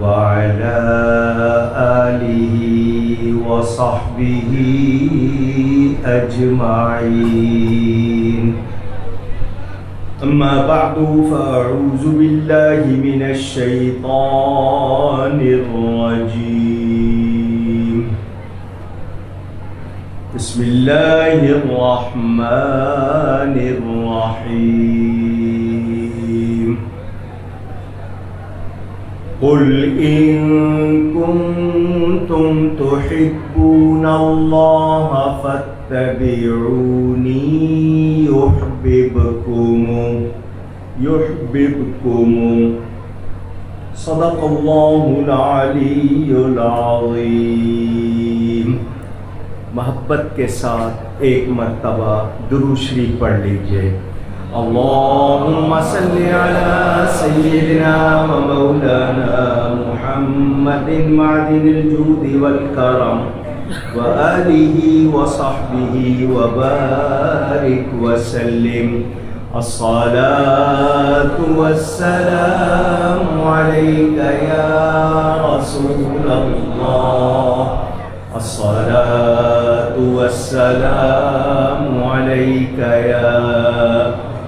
وعلى آله وصحبه أجمعين. أما بعد فأعوذ بالله من الشيطان الرجيم. بسم الله الرحمن الرحيم. قل إن كنتم تحبون الله فاتبعوني يحببكم. صدق الله العلی العظیم. محبت کے ساتھ ایک مرتبہ درود شریف پڑھ لیجئے. اللهم صل على سيدنا ومولانا محمد معدن الجود والكرم وآله وصحبه وبارك وسلم. الصلاة والسلام عليك يا رسول الله. الصلاة والسلام عليك يا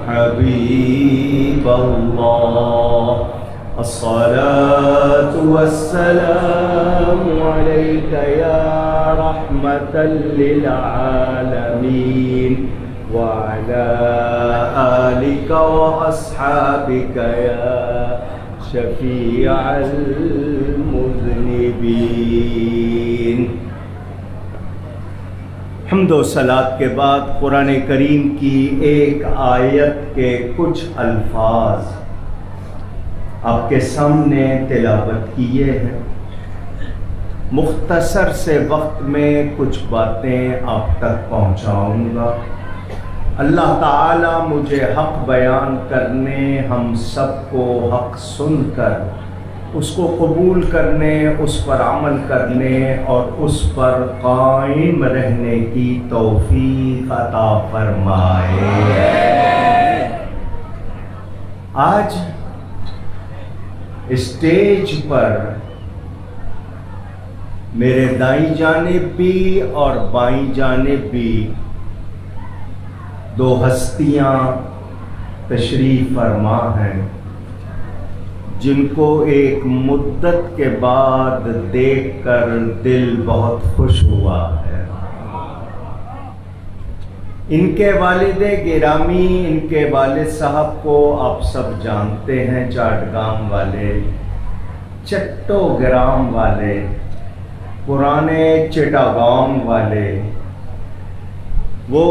حبيب الله. الصلاة والسلام عليك يا رحمة للعالمين وعلى آلك وأصحابك يا شفيع المذنبين. حمد و صلات کے بعد قرآن کریم کی ایک آیت کے کچھ الفاظ آپ کے سامنے تلاوت کیے ہیں. مختصر سے وقت میں کچھ باتیں آپ تک پہنچاؤں گا. اللہ تعالی مجھے حق بیان کرنے، ہم سب کو حق سن کر اس کو قبول کرنے، اس پر عمل کرنے اور اس پر قائم رہنے کی توفیق عطا فرمائے. آج اسٹیج پر میرے دائیں جانب بھی اور بائیں جانب بھی دو ہستیاں تشریف فرما ہیں جن کو ایک مدت کے بعد دیکھ کر دل بہت خوش ہوا ہے. ان کے والد گرامی، ان کے والد صاحب کو آپ سب جانتے ہیں، چاٹگام والے، چٹو گرام والے، پرانے چٹاگام والے. وہ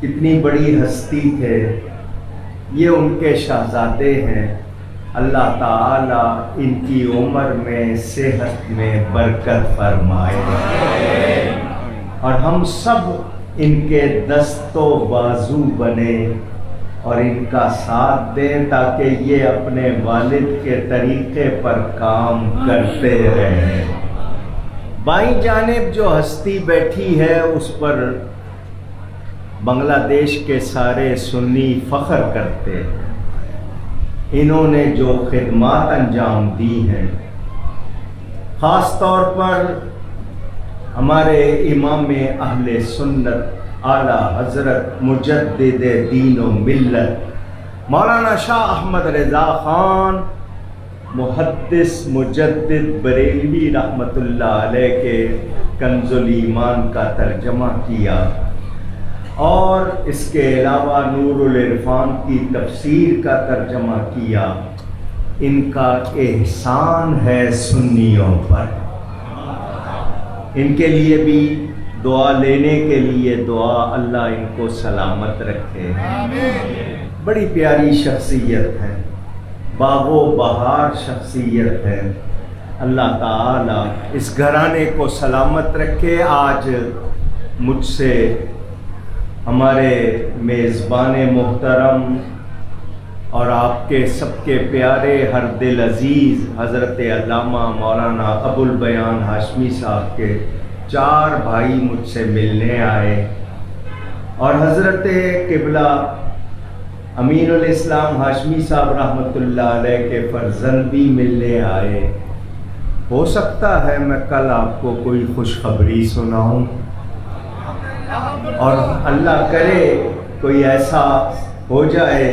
کتنی بڑی ہستی تھے. یہ ان کے شہزادے ہیں. اللہ تعالی ان کی عمر میں، صحت میں برکت فرمائے اور ہم سب ان کے دست و بازو بنے اور ان کا ساتھ دیں تاکہ یہ اپنے والد کے طریقے پر کام کرتے رہیں. بائیں جانب جو ہستی بیٹھی ہے اس پر بنگلہ دیش کے سارے سنی فخر کرتے ہیں. انہوں نے جو خدمات انجام دی ہیں، خاص طور پر ہمارے امام اہل سنت اعلیٰ حضرت مجدد دین و ملت مولانا شاہ احمد رضا خان محدث مجدد بریلوی رحمۃ اللہ علیہ کے کنز الایمان کا ترجمہ کیا اور اس کے علاوہ نور العرفان کی تفسیر کا ترجمہ کیا. ان کا احسان ہے سنیوں پر. ان کے لیے بھی دعا لینے کے لیے دعا. اللہ ان کو سلامت رکھے. بڑی پیاری شخصیت ہے، باغ و بہار شخصیت ہے. اللہ تعالی اس گھرانے کو سلامت رکھے. آج مجھ سے ہمارے میزبان محترم اور آپ کے سب کے پیارے ہر دل عزیز حضرت علامہ مولانا ابو البیان ہاشمی صاحب کے 4 بھائی مجھ سے ملنے آئے اور حضرت قبلہ امین الاسلام ہاشمی صاحب رحمۃ اللہ علیہ کے فرزند بھی ملنے آئے. ہو سکتا ہے میں کل آپ کو کوئی خوشخبری سناؤں، اور اللہ کرے کوئی ایسا ہو جائے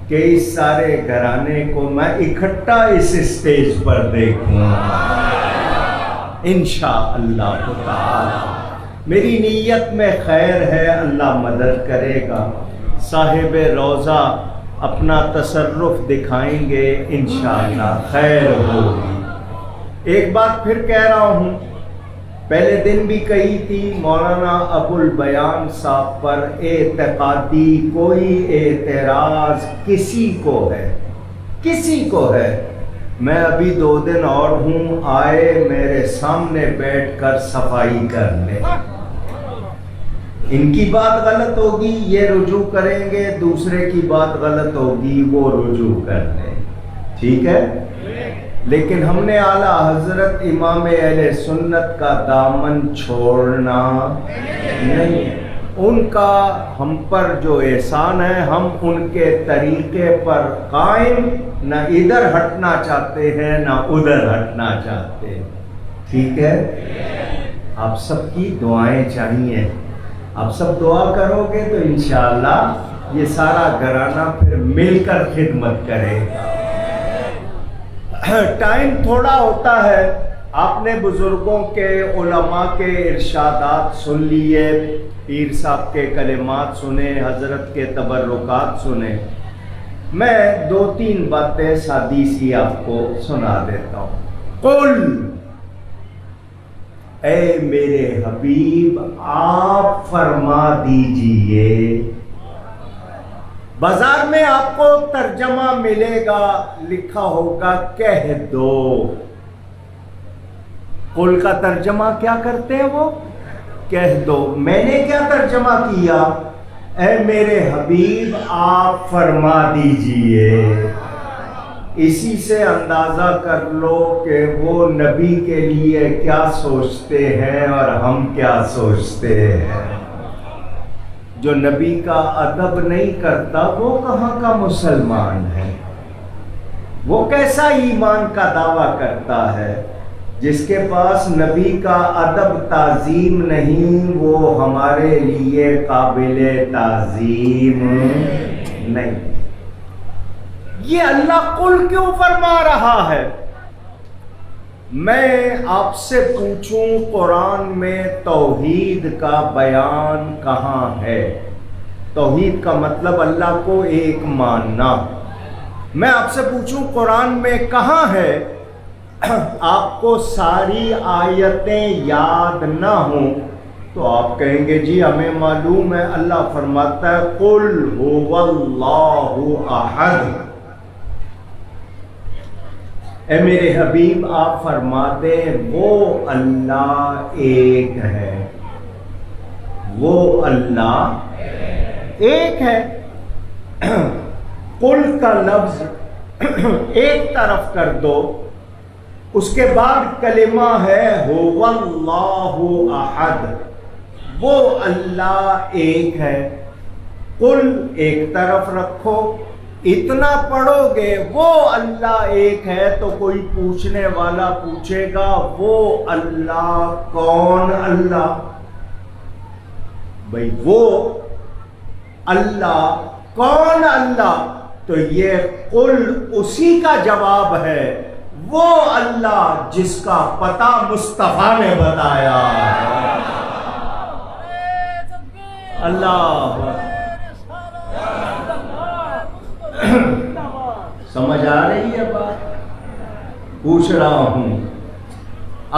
کہ اس سارے گھرانے کو میں اکٹھا اس اسٹیج پر دیکھوں انشاءاللہ تعالی. میری نیت میں خیر ہے، اللہ مدد کرے گا. صاحب روضہ اپنا تصرف دکھائیں گے، انشاءاللہ خیر ہوگی. ایک بات پھر کہہ رہا ہوں، پہلے دن بھی کہی تھی، مولانا ابو البیان صاحب پر اعتقادی کوئی اعتراض کسی کو ہے، میں ابھی 2 دن اور ہوں، آئے میرے سامنے بیٹھ کر صفائی کر لیں. ان کی بات غلط ہوگی یہ رجوع کریں گے، دوسرے کی بات غلط ہوگی وہ رجوع کر لیں، ٹھیک ہے. لیکن ہم نے اعلیٰ حضرت امام اہل سنت کا دامن چھوڑنا نہیں. ان کا ہم پر جو احسان ہے، ہم ان کے طریقے پر قائم، نہ ادھر ہٹنا چاہتے ہیں نہ ادھر ہٹنا چاہتے ہیں، ٹھیک ہے. آپ سب کی دعائیں چاہیے، آپ سب دعا کرو گے تو انشاءاللہ یہ سارا گھرانہ پھر مل کر خدمت کرے گا. ٹائم تھوڑا ہوتا ہے، آپ نے بزرگوں کے علماء کے ارشادات سن لیے، پیر صاحب کے کلمات سنے، حضرت کے تبرکات سنے. میں 2-3 باتیں سادی سی آپ کو سنا دیتا ہوں. قل، اے میرے حبیب آپ فرما دیجئے. بازار میں آپ کو ترجمہ ملے گا، لکھا ہوگا کہہ دو. قل کا ترجمہ کیا کرتے ہیں وہ؟ کہہ دو. میں نے کیا ترجمہ کیا؟ اے میرے حبیب آپ فرما دیجئے. اسی سے اندازہ کر لو کہ وہ نبی کے لیے کیا سوچتے ہیں اور ہم کیا سوچتے ہیں. جو نبی کا ادب نہیں کرتا وہ کہاں کا مسلمان ہے؟ وہ کیسا ایمان کا دعویٰ کرتا ہے؟ جس کے پاس نبی کا ادب تعظیم نہیں، وہ ہمارے لیے قابل تعظیم نہیں. یہ اللہ قل کیوں فرما رہا ہے؟ میں آپ سے پوچھوں قرآن میں توحید کا بیان کہاں ہے؟ توحید کا مطلب اللہ کو ایک ماننا. میں آپ سے پوچھوں قرآن میں کہاں ہے؟ آپ کو ساری آیتیں یاد نہ ہوں تو آپ کہیں گے جی ہمیں معلوم ہے. اللہ فرماتا ہے قل هو اللہ احد. اے میرے حبیب آپ فرما دیں وہ اللہ ایک ہے، وہ اللہ ایک ہے. قل کا لفظ ایک طرف کر دو، اس کے بعد کلمہ ہے هو اللہ احد، وہ اللہ ایک ہے. قل ایک طرف رکھو، اتنا پڑھو گے وہ اللہ ایک ہے تو کوئی پوچھنے والا پوچھے گا وہ اللہ کون؟ اللہ بھئی وہ اللہ کون؟ اللہ. تو یہ قل اسی کا جواب ہے، وہ اللہ جس کا پتہ مصطفیٰ نے بتایا. اللہ سمجھ آ رہی ہے بات؟ پوچھ رہا ہوں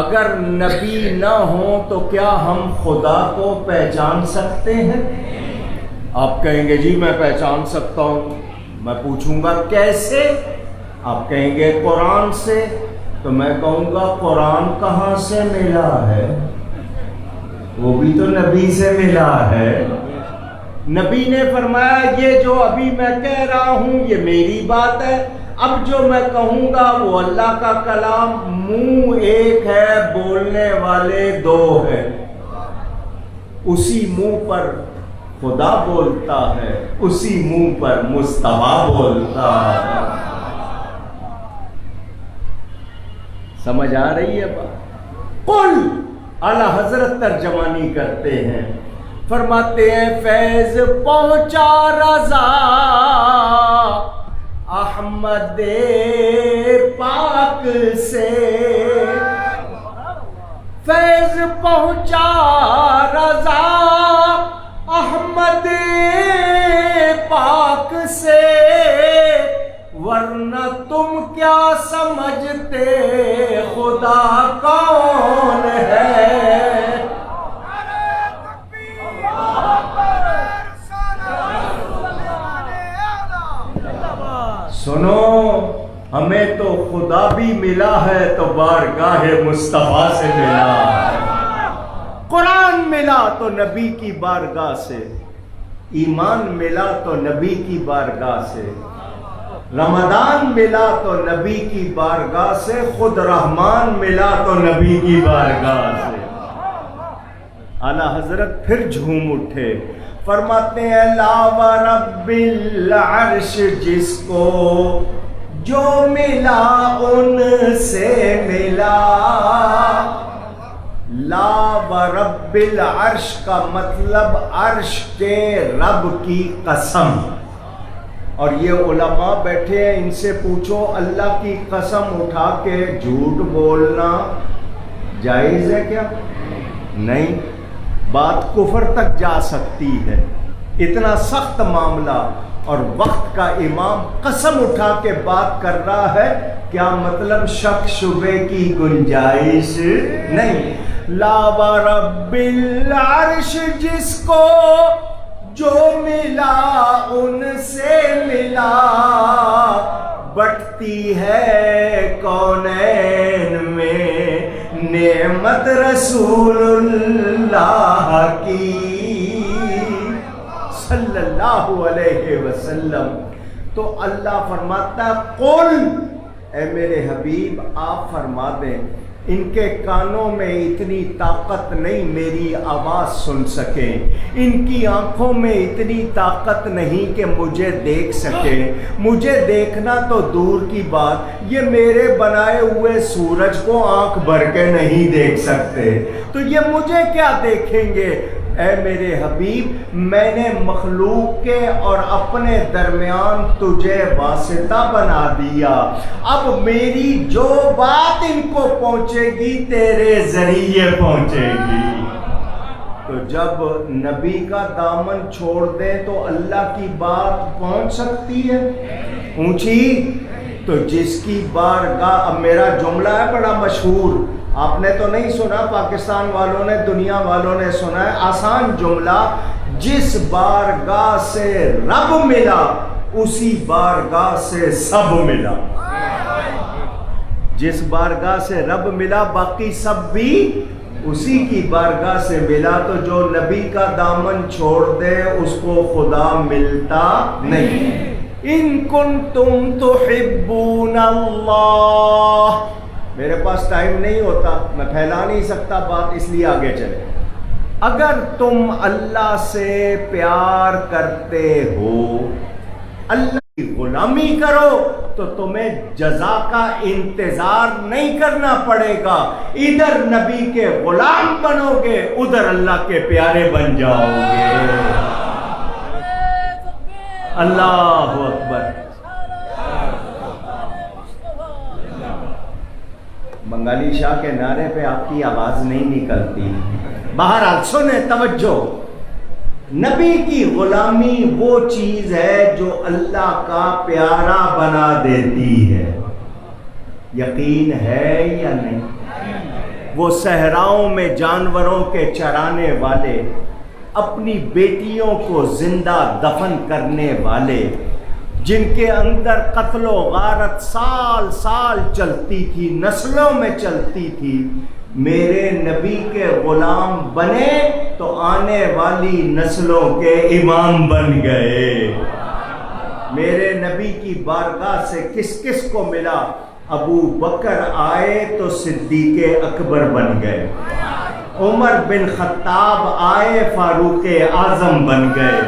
اگر نبی نہ ہوں تو کیا ہم خدا کو پہچان سکتے ہیں؟ آپ کہیں گے جی میں پہچان سکتا ہوں. میں پوچھوں گا کیسے؟ آپ کہیں گے قرآن سے. تو میں کہوں گا قرآن کہاں سے ملا ہے؟ وہ بھی تو نبی سے ملا ہے. نبی نے فرمایا یہ جو ابھی میں کہہ رہا ہوں یہ میری بات ہے، اب جو میں کہوں گا وہ اللہ کا کلام. منہ ایک ہے، بولنے والے 2 ہیں. اسی منہ پر خدا بولتا ہے، اسی منہ پر مصطفیٰ بولتا ہے۔ سمجھ آ رہی ہے بات؟ قل، اعلیٰ حضرت ترجمانی کرتے ہیں، فرماتے ہیں فیض پہنچا رضا احمد پاک سے، فیض پہنچا رضا احمد پاک سے، ورنہ تم کیا سمجھتے خدا کون ہے؟ سنو، ہمیں تو خدا بھی ملا ہے تو بارگاہ مصطفیٰ سے ملا ہے، قرآن ملا تو نبی کی بارگاہ سے، ایمان ملا تو نبی کی بارگاہ سے، رمضان ملا تو نبی کی بارگاہ سے، خود رحمان ملا تو نبی کی بارگاہ سے۔ اعلیٰ حضرت پھر جھوم اٹھے، فرماتے ہیں لا ورب العرش، جس کو جو ملا ان سے ملا۔ لا ورب العرش کا مطلب عرش کے رب کی قسم۔ اور یہ علماء بیٹھے ہیں، ان سے پوچھو اللہ کی قسم اٹھا کے جھوٹ بولنا جائز ہے کیا؟ نہیں، بات کفر تک جا سکتی ہے، اتنا سخت معاملہ، اور وقت کا امام قسم اٹھا کے بات کر رہا ہے، کیا مطلب شک شبے کی گنجائش نہیں۔ لا ورب العرش، جس کو جو ملا ان سے ملا، بٹتی ہے کونین میں نعمت رسول اللہ کی صلی اللہ علیہ وسلم۔ تو اللہ فرماتا ہے قل، اے میرے حبیب آپ فرما دیں، ان کے کانوں میں اتنی طاقت نہیں میری آواز سن سکیں، ان کی آنکھوں میں اتنی طاقت نہیں کہ مجھے دیکھ سکیں، مجھے دیکھنا تو دور کی بات، یہ میرے بنائے ہوئے سورج کو آنکھ بھر کے نہیں دیکھ سکتے، تو یہ مجھے کیا دیکھیں گے؟ اے میرے حبیب، میں نے مخلوق کے اور اپنے درمیان تجھے واسطہ بنا دیا، اب میری جو بات ان کو پہنچے گی تیرے ذریعے پہنچے گی۔ تو جب نبی کا دامن چھوڑ دے تو اللہ کی بات پہنچ سکتی ہے؟ اونچی؟ تو جس کی بارگاہ، اب میرا جملہ ہے بڑا مشہور، آپ نے تو نہیں سنا، پاکستان والوں نے، دنیا والوں نے سنا ہے، آسان جملہ، جس بارگاہ سے رب ملا اسی بارگاہ سے سب ملا۔ جس بارگاہ سے رب ملا باقی سب بھی اسی کی بارگاہ سے ملا، تو جو نبی کا دامن چھوڑ دے اس کو خدا ملتا نہیں۔ ان کنتم تحبون اللہ، میرے پاس ٹائم نہیں ہوتا، میں پھیلا نہیں سکتا بات، اس لیے آگے چلے۔ اگر تم اللہ سے پیار کرتے ہو، اللہ کی غلامی کرو تو تمہیں جزا کا انتظار نہیں کرنا پڑے گا، ادھر نبی کے غلام بنو گے، ادھر اللہ کے پیارے بن جاؤ گے۔ اللہ اکبر۔ بنگالی شاہ کے نعرے پہ آپ کی آواز نہیں نکلتی، بہرحال سنیں توجہ، نبی کی غلامی وہ چیز ہے جو اللہ کا پیارا بنا دیتی ہے، یقین ہے یا نہیں؟ وہ صحراؤں میں جانوروں کے چرانے والے، اپنی بیٹیوں کو زندہ دفن کرنے والے، جن کے اندر قتل و غارت سال سال چلتی تھی، نسلوں میں چلتی تھی، میرے نبی کے غلام بنے تو آنے والی نسلوں کے امام بن گئے۔ میرے نبی کی بارگاہ سے کس کس کو ملا؟ ابو بکر آئے تو صدیق اکبر بن گئے، عمر بن خطاب آئے فاروق اعظم بن گئے،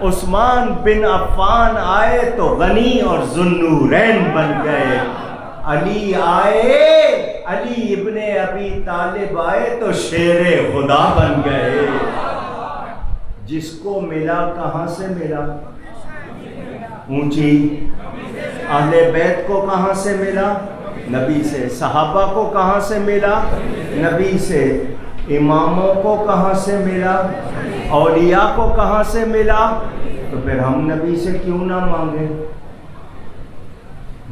عثمان بن عفان آئے تو غنی اور ذوالنورین بن گئے، علی آئے، علی ابن ابی طالب آئے تو شیر خدا بن گئے۔ جس کو ملا کہاں سے ملا؟ اونچی اہل بیت کو کہاں سے ملا؟ نبی سے۔ صحابہ کو کہاں سے ملا؟ نبی سے۔ اماموں کو کہاں سے ملا؟ اولیاء کو کہاں سے ملا؟ تو پھر ہم نبی سے کیوں نہ مانگیں؟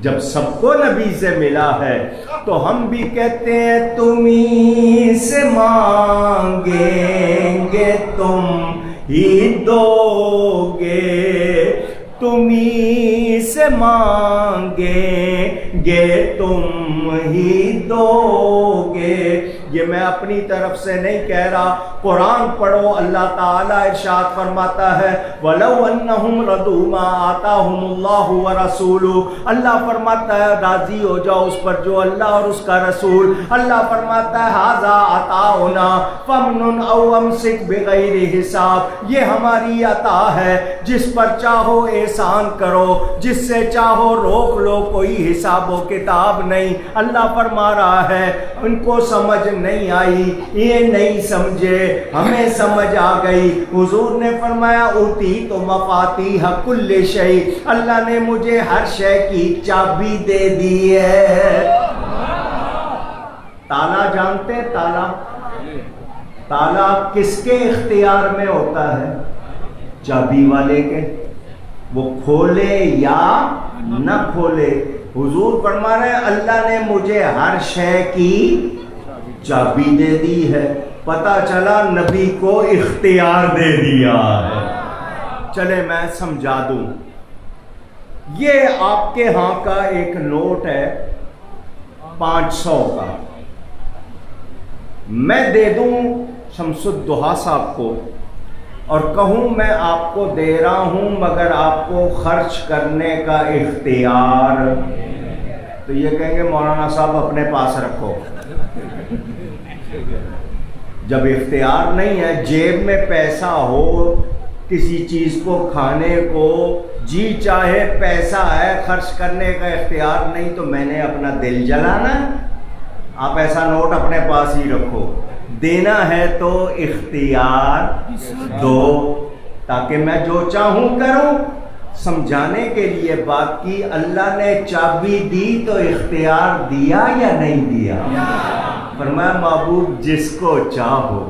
جب سب کو نبی سے ملا ہے تو ہم بھی کہتے ہیں تمہیں سے مانگیں گے تم ہی دو گے، تمہیں سے مانگیں گے تم ہی دو گے۔ یہ میں اپنی طرف سے نہیں کہہ رہا، قرآن پڑھو، اللہ تعالیٰ ارشاد فرماتا ہے وَلَوْ أَنَّهُمْ رَضُوا مَا آتَاهُمُ اللَّهُ وَرَسُولُهُ، اللہ فرماتا ہے راضی ہو جاؤ اس پر جو اللہ اور اس کا رسول، اللہ فرماتا ہے هَذَا عَطَاؤُنَا فَامْنُنْ أَوْ أَمْسِكْ بِغَيْرِ حساب، یہ ہماری عطا ہے، جس پر چاہو احسان کرو، جس سے چاہو روک لو، کوئی حساب و کتاب نہیں۔ اللہ فرما رہا ہے ان کو سمجھ نہیں آئی، یہ نہیں سمجھے، ہمیں سمجھ آ گئی۔ حضور نے فرمایا اوتی تو مفاتیح کل شیء، اللہ نے مجھے ہر شے کی چابی دے دی ہے۔ تالا جانتے ہیں؟ تالا، تالا کس کے اختیار میں ہوتا ہے؟ چابی والے کے، وہ کھولے یا نہ کھولے۔ حضور فرما رہے ہیں اللہ نے مجھے ہر شے کی چابی دے دی ہے، پتہ چلا نبی کو اختیار دے دیا ہے۔ چلے میں سمجھا دوں، یہ آپ کے ہاں کا ایک نوٹ ہے 500 کا، میں دے دوں شمس الدحا صاحب کو اور کہوں میں آپ کو دے رہا ہوں مگر آپ کو خرچ کرنے کا اختیار، تو یہ کہیں گے مولانا صاحب اپنے پاس رکھو۔ جب اختیار نہیں ہے، جیب میں پیسہ ہو، کسی چیز کو کھانے کو جی چاہے پیسہ ہے، خرچ کرنے کا اختیار نہیں، تو میں نے اپنا دل جلانا ہے؟ آپ ایسا نوٹ اپنے پاس ہی رکھو، دینا ہے تو اختیار دو تاکہ میں جو چاہوں کروں۔ سمجھانے کے لیے بات کی، اللہ نے چابی دی تو اختیار دیا یا نہیں دیا؟ فرمایا محبوب جس کو چاہو،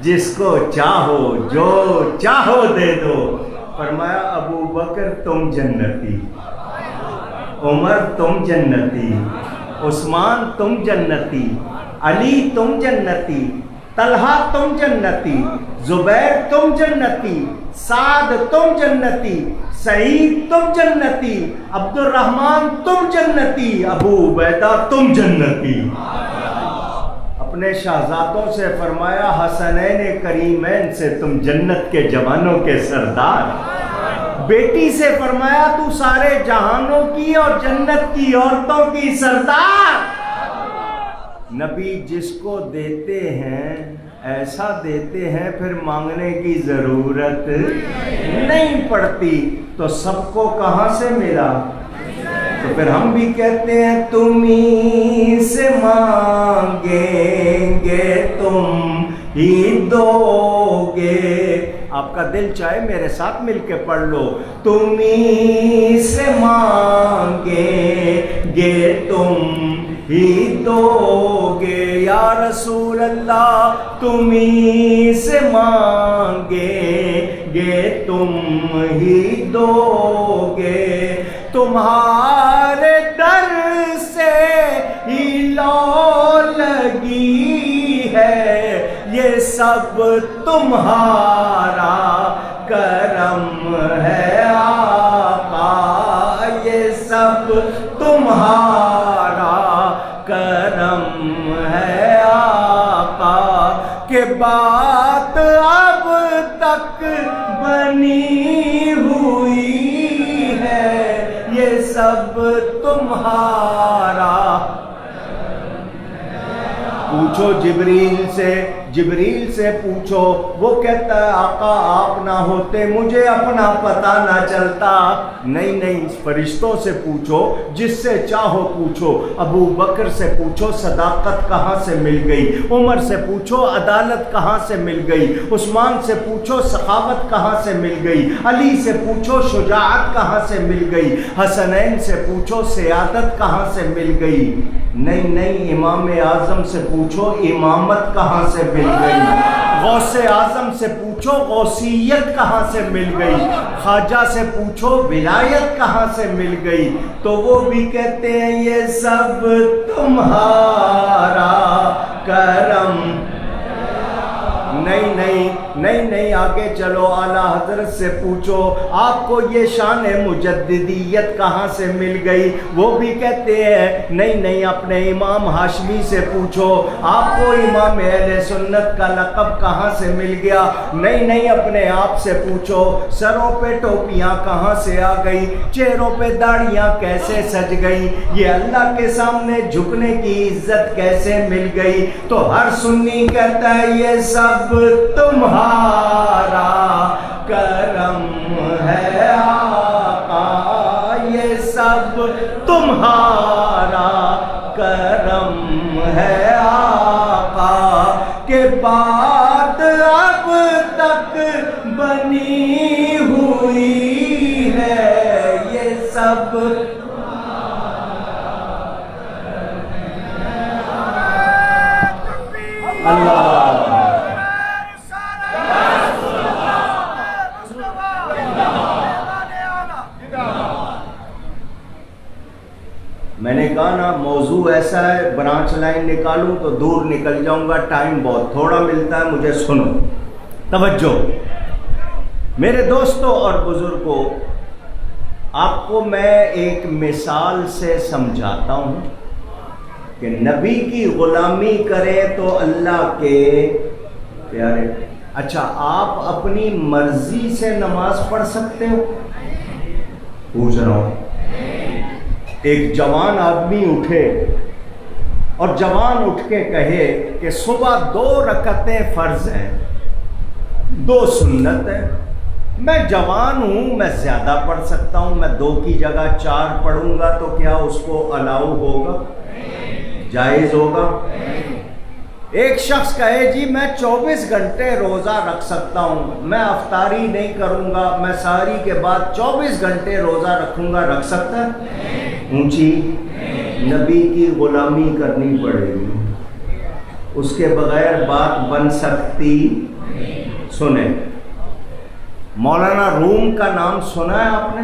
جس کو چاہو، جو چاہو دے دو۔ فرمایا ابو بکر تم جنتی، عمر تم جنتی، عثمان تم جنتی، علی تم جنتی، طلحہ تم جنتی، زبیر تم جنتی، سعد تم جنتی، سعید تم جنتی، عبد الرحمن تم جنتی، ابو عبیدہ تم جنتی۔ اپنے شہزادوں سے فرمایا حسنین کریمین سے تم جنت کے جوانوں کے سردار، بیٹی سے فرمایا تو سارے جہانوں کی اور جنت کی عورتوں کی سردار۔ نبی جس کو دیتے ہیں ایسا دیتے ہیں پھر مانگنے کی ضرورت نہیں پڑتی، تو سب کو کہاں سے ملا؟ تو پھر ہم بھی کہتے ہیں تمہیں سے مانگیں گے تم ہی دو گے۔ آپ کا دل چاہے میرے ساتھ مل کے پڑھ لو، تمہیں سے مانگیں گے تم ہی دو گے، یا رسول اللہ تمہیں سے مانگیں گے تم ہی دو گے، تمہارے در سے ہی لو لگی ہے، یہ سب تمہارا کرم ہے آقا، یہ سب تمہارا کرم ہے آقا، کہ بات اب تک بنی ہوئی ہے، یہ سب تمہارا۔ پوچھو جبریل سے، جبریل سے پوچھو، وہ کہتا ہے آقا آپ نہ ہوتے مجھے اپنا پتہ نہ چلتا۔ نہیں نہیں، فرشتوں سے پوچھو، جس سے چاہو پوچھو، ابو بکر سے پوچھو صداقت کہاں سے مل گئی، عمر سے پوچھو عدالت کہاں سے مل گئی، عثمان سے پوچھو سخاوت کہاں سے مل گئی، علی سے پوچھو شجاعت کہاں سے مل گئی، حسنین سے پوچھو سیادت کہاں سے مل گئی۔ نہیں نہیں، امام اعظم سے پوچھو امامت کہاں سے مل گئی، غوث اعظم سے پوچھو غوثیت کہاں سے مل گئی، خواجہ سے پوچھو ولایت کہاں سے مل گئی۔ تو وہ بھی کہتے ہیں یہ سب تمہارا کرم۔ نہیں نہیں نہیں نہیں، آگے چلو، اعلیٰ حضرت سے پوچھو آپ کو یہ شان مجددیت کہاں سے مل گئی، وہ بھی کہتے ہیں نہیں نہیں، اپنے امام ہاشمی سے پوچھو آپ کو امام اہل سنت کا لقب کہاں سے مل گیا۔ نہیں نہیں، اپنے آپ سے پوچھو سروں پہ ٹوپیاں کہاں سے آ گئی، چہروں پہ داڑیاں کیسے سج گئی، یہ اللہ کے سامنے جھکنے کی عزت کیسے مل گئی۔ تو ہر سنی کہتا ہے یہ سب تمہارا کرم ہے آقا، یہ سب تمہارا کرم ہے آقا، کہ بات اب تک بنی ہوئی ہے، یہ سب اللہ۔ میں نے کہا نا موضوع ایسا ہے، برانچ لائن نکالوں تو دور نکل جاؤں گا، ٹائم بہت تھوڑا ملتا ہے مجھے، سنو توجہ میرے دوستوں اور بزرگوں، آپ کو میں ایک مثال سے سمجھاتا ہوں کہ نبی کی غلامی کرے تو اللہ کے پیارے۔ اچھا، آپ اپنی مرضی سے نماز پڑھ سکتے ہو؟ پوچھ رہا ہوں۔ ایک جوان آدمی اٹھے اور جوان اٹھ کے کہے کہ صبح 2 رکعتیں فرض ہیں، 2 سنت ہیں، میں جوان ہوں، میں زیادہ پڑھ سکتا ہوں، میں 2 کی جگہ 4 پڑھوں گا تو کیا اس کو الاؤ ہوگا، جائز ہوگا؟ ایک شخص کہے جی میں 24 گھنٹے روزہ رکھ سکتا ہوں، میں افطاری نہیں کروں گا، میں سحری کے بعد 24 گھنٹے روزہ رکھوں گا، رکھ سکتا ہے؟ اونچی نبی کی غلامی کرنی پڑے گی، اس کے بغیر بات بن سکتی۔ سنیں، مولانا روم کا نام سنا ہے آپ نے؟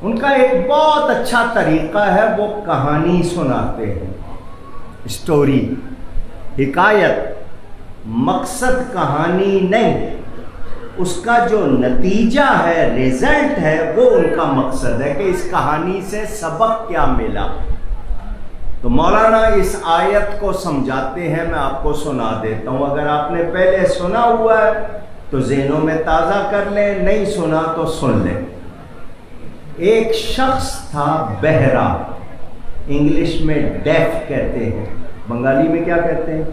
ان کا ایک بہت اچھا طریقہ ہے، وہ کہانی سناتے ہیں، اسٹوری، حکایت، مقصد کہانی نہیں، اس کا جو نتیجہ ہے، ریزلٹ ہے، وہ ان کا مقصد ہے کہ اس کہانی سے سبق کیا ملا۔ تو مولانا اس آیت کو سمجھاتے ہیں، میں آپ کو سنا دیتا ہوں، اگر آپ نے پہلے سنا ہوا ہے تو ذہنوں میں تازہ کر لیں، نہیں سنا تو سن لیں۔ ایک شخص تھا بہرا، انگلش میں ڈیف کہتے ہیں، بنگالی میں کیا کہتے ہیں؟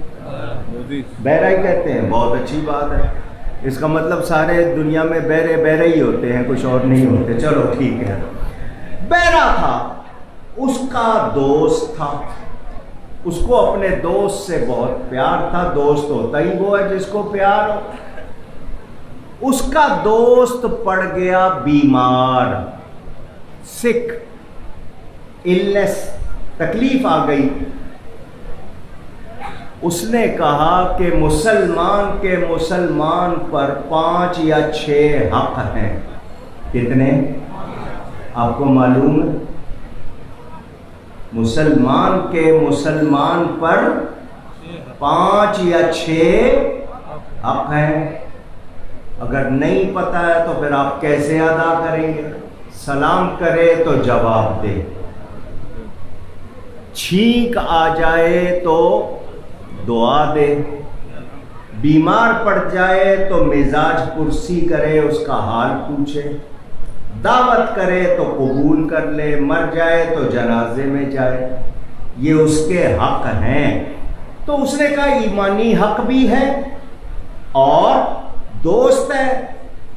بہرا ہی کہتے ہیں، بہت اچھی بات ہے، اس کا مطلب سارے دنیا میں بہرے ہی ہوتے ہیں، کچھ اور نہیں ہوتے، چلو ٹھیک ہے۔ بہرا تھا، اس کا دوست تھا، اس کو اپنے دوست سے بہت پیار تھا، دوست ہوتا ہی وہ ہے جس کو پیار ہو۔ اس کا دوست پڑ گیا بیمار، سک، النس، تکلیف آ گئی۔ اس نے کہا کہ مسلمان کے مسلمان پر 5 یا 6 حق ہیں۔ کتنے؟ آپ کو معلوم ہے؟ مسلمان کے مسلمان پر 5 یا 6 حق ہیں۔ اگر نہیں پتہ ہے تو پھر آپ کیسے ادا کریں گے؟ سلام کرے تو جواب دے، چھینک آ جائے تو دعا دے، بیمار پڑ جائے تو مزاج پرسی کرے، اس کا حال پوچھے، دعوت کرے تو قبول کر لے، مر جائے تو جنازے میں جائے، یہ اس کے حق ہیں۔ تو اس نے کہا ایمانی حق بھی ہے اور دوست ہے.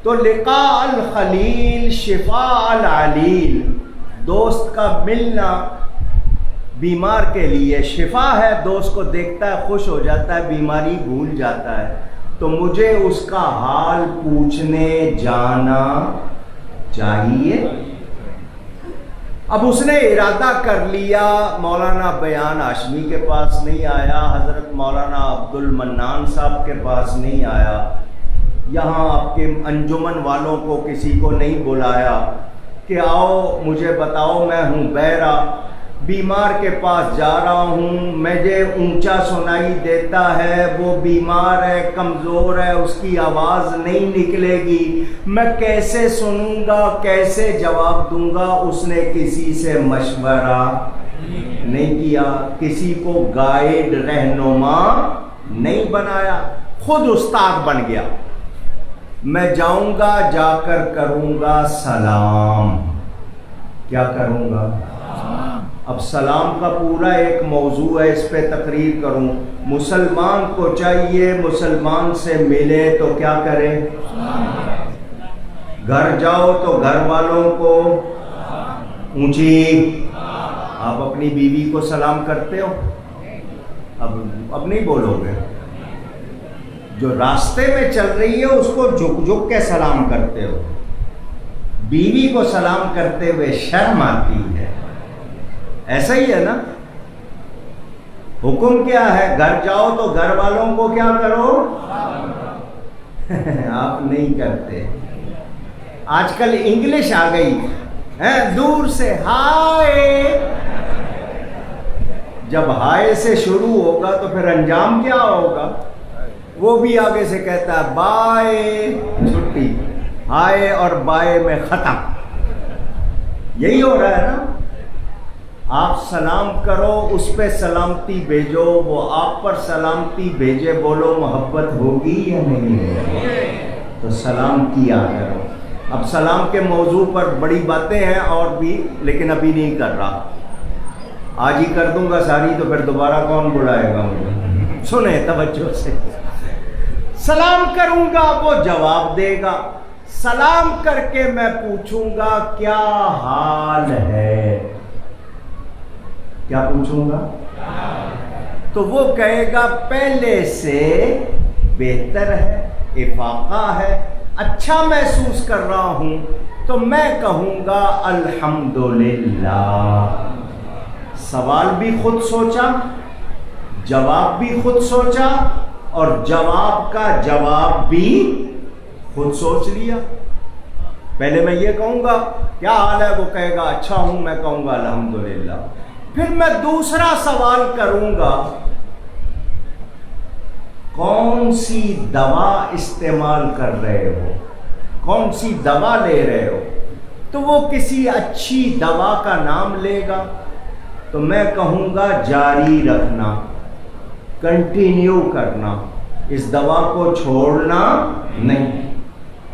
تو لقاء الخلیل شفاء العلیل، دوست کا ملنا بیمار کے لیے شفا ہے. دوست کو دیکھتا ہے خوش ہو جاتا ہے، بیماری بھول جاتا ہے. تو مجھے اس کا حال پوچھنے جانا چاہیے. اب اس نے ارادہ کر لیا. مولانا بیان ہاشمی کے پاس نہیں آیا، حضرت مولانا عبد المنان صاحب کے پاس نہیں آیا، یہاں آپ کے انجمن والوں کو کسی کو نہیں بلایا کہ آؤ مجھے بتاؤ، میں ہوں بہرا، بیمار کے پاس جا رہا ہوں، مجھے اونچا سنائی دیتا ہے، وہ بیمار ہے، کمزور ہے، اس کی آواز نہیں نکلے گی، میں کیسے سنوں گا، کیسے جواب دوں گا. اس نے کسی سے مشورہ نہیں کیا، کسی کو گائیڈ رہنما نہیں بنایا، خود استاد بن گیا. میں جاؤں گا، جا کر کروں گا سلام. کیا کروں گا؟ اب سلام کا پورا ایک موضوع ہے، اس پہ تقریر کروں. مسلمان کو چاہیے مسلمان سے ملے تو کیا کرے؟ گھر جاؤ تو گھر والوں کو اونچی. آپ اپنی بیوی کو سلام کرتے ہو؟ اب نہیں بولو گے. جو راستے میں چل رہی ہے اس کو جھک جھک کے سلام کرتے ہو. بیوی کو سلام کرتے ہوئے شرم آتی ہے. ایسا ہی ہے نا؟ حکم کیا ہے؟ گھر جاؤ تو گھر والوں کو کیا کرو؟ آپ نہیں کرتے. آج کل انگلش آ گئی ہے، دور سے ہائے. جب ہائے سے شروع ہوگا تو پھر انجام کیا ہوگا؟ وہ بھی آگے سے کہتا ہے بائے، چھٹی. ہائے اور بائے میں ختم. یہی ہو رہا ہے نا؟ آپ سلام کرو، اس پہ سلامتی بھیجو، وہ آپ پر سلامتی بھیجے. بولو محبت ہوگی یا نہیں ہوگی؟ تو سلام کیا کرو. اب سلام کے موضوع پر بڑی باتیں ہیں اور بھی، لیکن ابھی نہیں کر رہا. آج ہی کر دوں گا ساری تو پھر دوبارہ کون بلائے گا مجھے. سنیں توجہ سے. سلام کروں گا، وہ جواب دے گا. سلام کر کے میں پوچھوں گا کیا حال ہے. کیا پوچھوں گا؟ تو وہ کہے گا پہلے سے بہتر ہے، افاقہ ہے، اچھا محسوس کر رہا ہوں. تو میں کہوں گا الحمدللہ. سوال بھی خود سوچا، جواب بھی خود سوچا، اور جواب کا جواب بھی خود سوچ لیا. پہلے میں یہ کہوں گا کیا حال ہے، وہ کہے گا اچھا ہوں، میں کہوں گا الحمدللہ. پھر میں دوسرا سوال کروں گا کون سی دوا استعمال کر رہے ہو، کون سی دوا لے رہے ہو. تو وہ کسی اچھی دوا کا نام لے گا. تو میں کہوں گا جاری رکھنا، کنٹینیو کرنا، اس دوا کو چھوڑنا نہیں.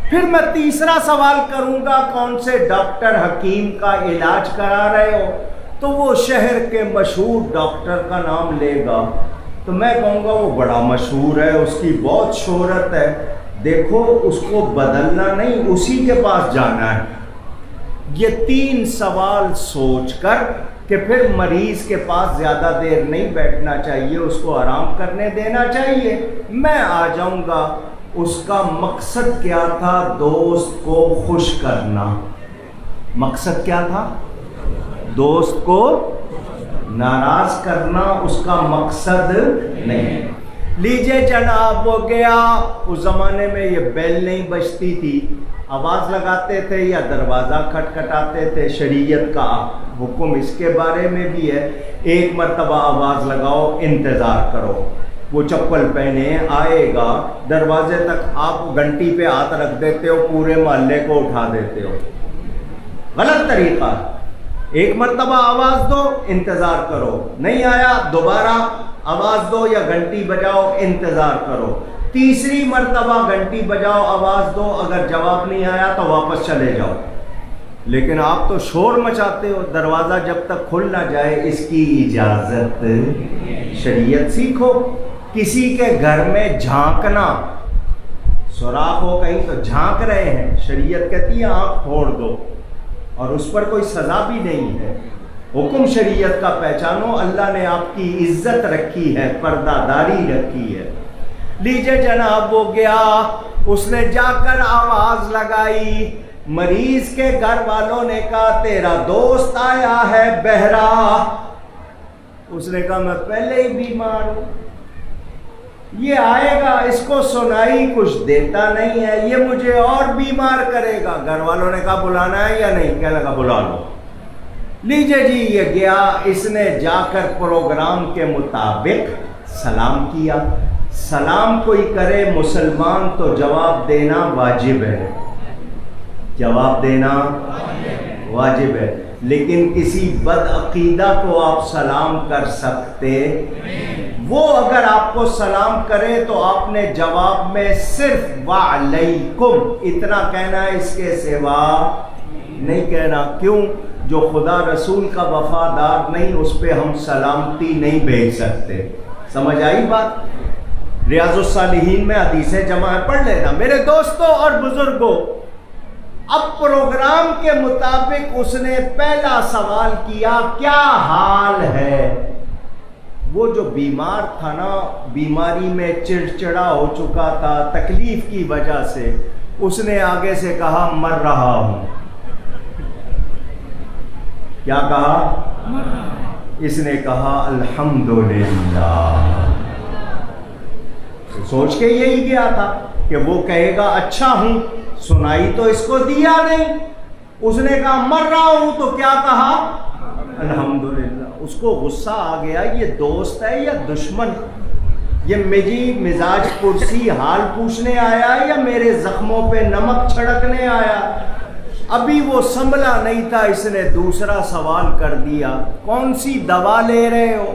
پھر میں تیسرا سوال کروں گا کون سے ڈاکٹر حکیم کا علاج کرا رہے ہو. تو وہ شہر کے مشہور ڈاکٹر کا نام لے گا. تو میں کہوں گا وہ بڑا مشہور ہے، اس کی بہت شہرت ہے، دیکھو اس کو بدلنا نہیں، اسی کے پاس جانا ہے. یہ تین سوال سوچ کر کہ پھر مریض کے پاس زیادہ دیر نہیں بیٹھنا چاہیے، اس کو آرام کرنے دینا چاہیے. میں آ جاؤں گا. اس کا مقصد کیا تھا؟ دوست کو خوش کرنا. مقصد کیا تھا؟ دوست کو ناراض کرنا اس کا مقصد نہیں. لیجئے جناب، وہ گیا. اس زمانے میں یہ بیل نہیں بجتی تھی، آواز لگاتے تھے یا دروازہ کھٹکھٹاتے تھے. شریعت کا حکم اس کے بارے میں بھی ہے. ایک مرتبہ آواز لگاؤ، انتظار کرو. وہ چپل پہنے آئے گا، دروازے تک آپ گھنٹی پہ ہاتھ رکھ دیتے ہو، پورے محلے کو اٹھا دیتے ہو. غلط طریقہ. ایک مرتبہ آواز دو، انتظار کرو، نہیں آیا دوبارہ آواز دو یا گھنٹی بجاؤ، انتظار کرو. تیسری مرتبہ گھنٹی بجاؤ، آواز دو، اگر جواب نہیں آیا تو واپس چلے جاؤ. لیکن آپ تو شور مچاتے ہو. دروازہ جب تک کھل نہ جائے اس کی اجازت شریعت سیکھو. کسی کے گھر میں جھانکنا، سوراخ ہو کہیں تو جھانک رہے ہیں، شریعت کہتی ہے آنکھ پھوڑ دو، اور اس پر کوئی سزا بھی نہیں ہے. حکم شریعت کا پہچانو. اللہ نے آپ کی عزت رکھی ہے، پردہ داری رکھی ہے. لیجئے جناب وہ گیا، اس نے جا کر آواز لگائی. مریض کے گھر والوں نے کہا تیرا دوست آیا ہے بہرا. اس نے کہا میں پہلے ہی بیمار ہوں، یہ آئے گا، اس کو سنائی کچھ دیتا نہیں ہے، یہ مجھے اور بیمار کرے گا. گھر والوں نے کہا بلانا ہے یا نہیں؟ کہنے لگا بلا لو. لیجئے جی یہ گیا، اس نے جا کر پروگرام کے مطابق سلام کیا. سلام کوئی کرے مسلمان تو جواب دینا واجب ہے، جواب دینا واجب ہے. لیکن کسی بد عقیدہ کو آپ سلام کر سکتے؟ وہ اگر آپ کو سلام کرے تو آپ نے جواب میں صرف وعلیکم اتنا کہنا ہے، اس کے سوا نہیں کہنا. کیوں؟ جو خدا رسول کا وفادار نہیں، اس پہ ہم سلامتی نہیں بھیج سکتے. سمجھ آئی بات؟ ریاض الصالحین میں حدیثیں جمع ہے، پڑھ لینا میرے دوستوں اور بزرگوں. اب پروگرام کے مطابق اس نے پہلا سوال کیا کیا حال ہے. وہ جو بیمار تھا نا، بیماری میں چڑچڑا ہو چکا تھا تکلیف کی وجہ سے، اس نے آگے سے کہا مر رہا ہوں. کیا کہا؟ اس نے کہا الحمدللہ. سوچ کے یہی گیا تھا کہ وہ کہے گا اچھا ہوں، سنائی تو اس کو دیا نہیں. اس نے کہا مر رہا ہوں تو کیا کہا؟ الحمدللہ. اس کو غصہ آ گیا، یہ دوست ہے یا دشمن؟ یہ میری مزاج پرسی حال پوچھنے آیا یا میرے زخموں پہ نمک چھڑکنے آیا؟ ابھی وہ سنبھلا نہیں تھا، اس نے دوسرا سوال کر دیا کون سی دوا لے رہے ہو؟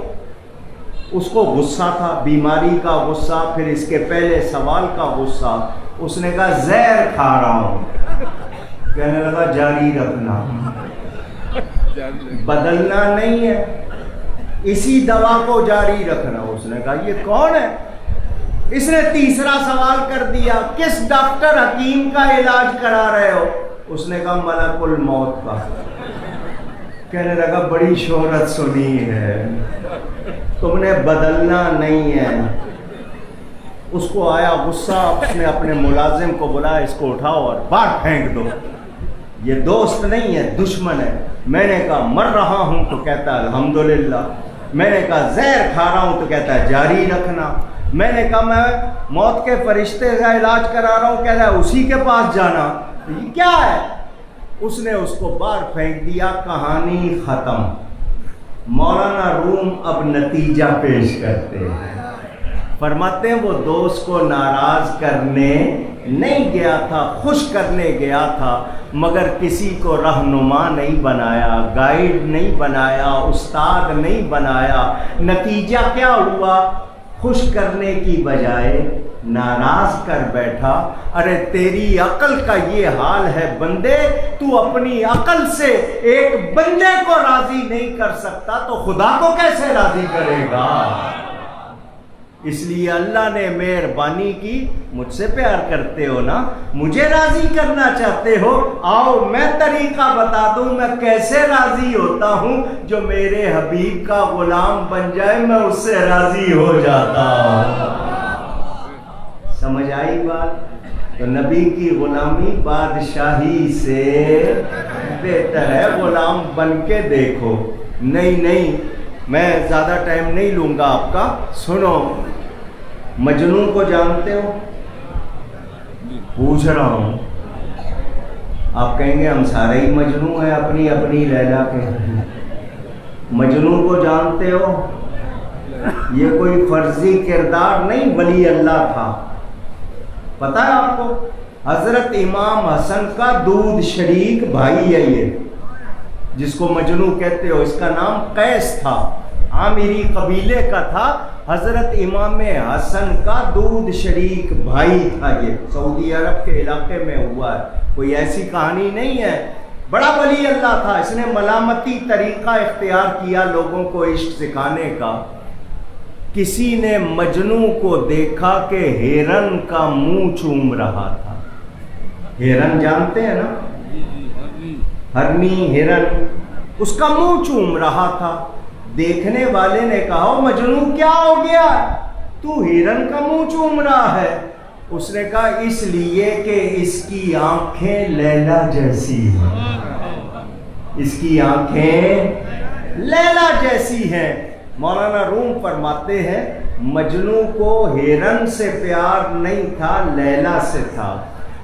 اس کو غصہ تھا، بیماری کا غصہ، پھر اس کے پہلے سوال کا غصہ. اس نے کہا زہر کھا رہا ہوں. کہنے لگا جاری رکھنا، بدلنا نہیں ہے، اسی دوا کو جاری رکھنا. اس نے کہا یہ کون ہے؟ اس نے تیسرا سوال کر دیا کس ڈاکٹر حکیم کا علاج کرا رہے ہو؟ اس نے کہا ملک الموت کا. کہنے لگا بڑی شہرت سنی ہے، تم نے بدلنا نہیں ہے. اس کو آیا غصہ، اس نے اپنے ملازم کو بلایا، اس کو اٹھاؤ اور باہر پھینک دو. یہ دوست نہیں ہے، دشمن ہے. میں نے کہا مر رہا ہوں تو کہتا ہے الحمدللہ. میں نے کہا زہر کھا رہا ہوں تو کہتا ہے جاری رکھنا. میں نے کہا میں موت کے فرشتے کا علاج کرا رہا ہوں، کہتا ہے اسی کے پاس جانا. یہ کیا ہے؟ اس نے اس کو باہر پھینک دیا. کہانی ختم. مولانا روم اب نتیجہ پیش کرتے ہیں. فرماتے ہیں وہ دوست کو ناراض کرنے نہیں گیا تھا، خوش کرنے گیا تھا، مگر کسی کو رہنما نہیں بنایا، گائیڈ نہیں بنایا، استاد نہیں بنایا. نتیجہ کیا ہوا؟ خوش کرنے کی بجائے ناراض کر بیٹھا. ارے تیری عقل کا یہ حال ہے بندے، تو اپنی عقل سے ایک بندے کو راضی نہیں کر سکتا تو خدا کو کیسے راضی کرے گا؟ اس لیے اللہ نے مہربانی کی. مجھ سے پیار کرتے ہو نا، مجھے راضی کرنا چاہتے ہو، آؤ میں طریقہ بتا دوں میں کیسے راضی ہوتا ہوں. جو میرے حبیب کا غلام بن جائے میں اس سے راضی ہو جاتا ہوں. سمجھ آئی بات؟ تو نبی کی غلامی بادشاہی سے بہتر ہے. غلام بن کے دیکھو. نہیں میں زیادہ ٹائم نہیں لوں گا آپ کا. سنو، مجنون کو جانتے ہو؟ پوچھ رہا ہوں. آپ کہیں گے ہم سارے ہی مجنون ہیں اپنی اپنی لیلا کے. مجنون کو جانتے ہو؟ یہ کوئی فرضی کردار نہیں، ولی اللہ تھا. پتہ ہے آپ کو؟ حضرت امام حسن کا دودھ شریک بھائی ہے یہ، جس کو مجنون کہتے ہو. اس کا نام قیس تھا، عامری قبیلے کا تھا. حضرت امام حسن کا دودھ شریک بھائی تھا. یہ سعودی عرب کے علاقے میں ہوا ہے، کوئی ایسی کہانی نہیں ہے. بڑا ولی اللہ تھا. اس نے ملامتی طریقہ اختیار کیا لوگوں کو عشق سکھانے کا. کسی نے مجنو کو دیکھا کہ ہرن کا منہ چوم رہا تھا. ہرن جانتے ہیں نا, ہرنی ہرن, اس کا منہ چوم رہا تھا. دیکھنے والے نے کہا مجنو کیا ہو گیا, تو ہرن کا منہ چوم رہا ہے؟ اس نے کہا اس لیے کہ اس کی آنکھیں لیلا جیسی ہیں, اس کی آنکھیں لیلا جیسی ہیں. مولانا روم فرماتے ہیں مجنو کو ہرن سے پیار نہیں تھا, لیلا سے تھا.